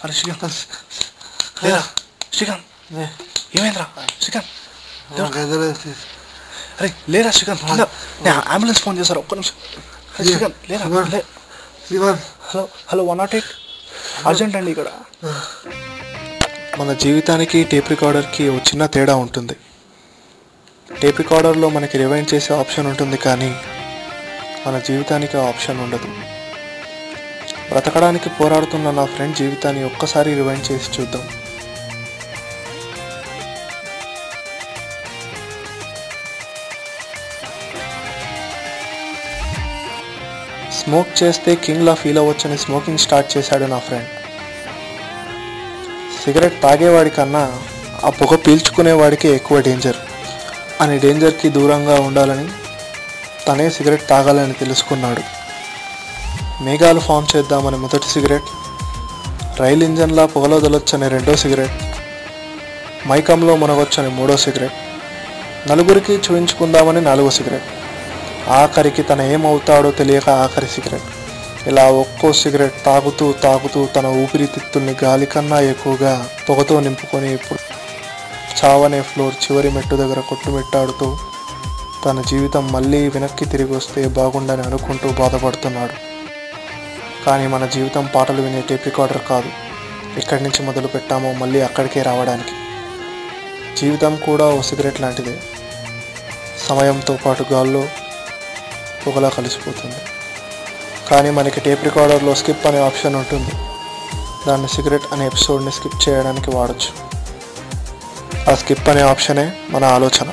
అరే శ్రీకాంత్ లేరా శ్రీకాంత్ ఏమైందిరా శ్రీకాంత్ అరే లేరా శ్రీకాంత్ నేను అంబులెన్స్ ఫోన్ చేశారు ఒక్క నిమిషం శ్రీకాంత్ లేరా హలో హలో 108 అర్జెంట్ అండి ఇక్కడ. మన జీవితానికి టేప్ రికార్డర్కి ఒక చిన్న తేడా ఉంటుంది. టేప్ రికార్డర్లో మనకి రివైండ్ చేసే ఆప్షన్ ఉంటుంది, కానీ మన జీవితానికి ఆ ఆప్షన్ ఉండదు. బ్రతకడానికి పోరాడుతున్న నా ఫ్రెండ్ జీవితాన్ని ఒక్కసారి రివైండ్ చేసి చూద్దాం. స్మోక్ చేస్తే కింగ్లా ఫీల్ అవ్వచ్చని స్మోకింగ్ స్టార్ట్ చేశాడు నా ఫ్రెండ్. సిగరెట్ తాగేవాడి కన్నా ఆ పొగ పీల్చుకునేవాడికి ఎక్కువ డేంజర్ అని, డేంజర్కి దూరంగా ఉండాలని తనే సిగరెట్ తాగాలని తెలుసుకున్నాడు. మేఘాలు ఫామ్ చేద్దామని మొదటి సిగరెట్, రైల్ ఇంజన్లా పొగలొదలొచ్చని రెండో సిగరెట్, మైకంలో మునగొచ్చని మూడో సిగరెట్, నలుగురికి చూయించుకుందామని నాలుగో సిగరెట్, ఆఖరికి తన ఏమవుతాడో తెలియక ఆఖరి సిగరెట్. ఇలా ఒక్కో సిగరెట్ తాగుతూ తాగుతూ తన ఊపిరితిత్తుల్ని గాలి కన్నా ఎక్కువగా పొగతో నింపుకొని ఇప్పుడు చావనే ఫ్లోర్ చివరి మెట్టు దగ్గర కొట్టుమిట్టాడుతూ తన జీవితం మళ్ళీ వెనక్కి తిరిగి వస్తే బాగుండని అనుకుంటూ బాధపడుతున్నాడు. కానీ మన జీవితం పాటలు వినే టేప్ రికార్డర్ కాదు. ఎక్కడి నుంచి మొదలు పెట్టామో మళ్ళీ అక్కడికే రావడానికి. జీవితం కూడా ఓ సిగరెట్ లాంటిదే. సమయంతో పాటు గాల్లో పొగలా కలిసిపోతుంది. కానీ మనకి టేప్ రికార్డర్లో స్కిప్ అనే ఆప్షన్ ఉంటుంది. దాన్ని సిగరెట్ అనే ఎపిసోడ్ని స్కిప్ చేయడానికి వాడచ్చు. ఆ స్కిప్ అనే ఆప్షనే మన ఆలోచన.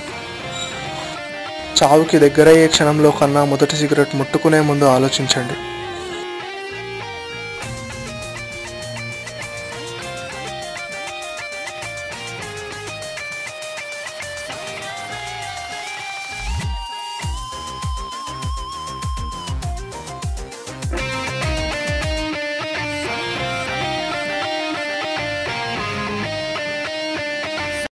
చావుకి దగ్గరయ్యే క్షణంలో కన్నా మొదటి సిగరెట్ ముట్టుకునే ముందు ఆలోచించండి.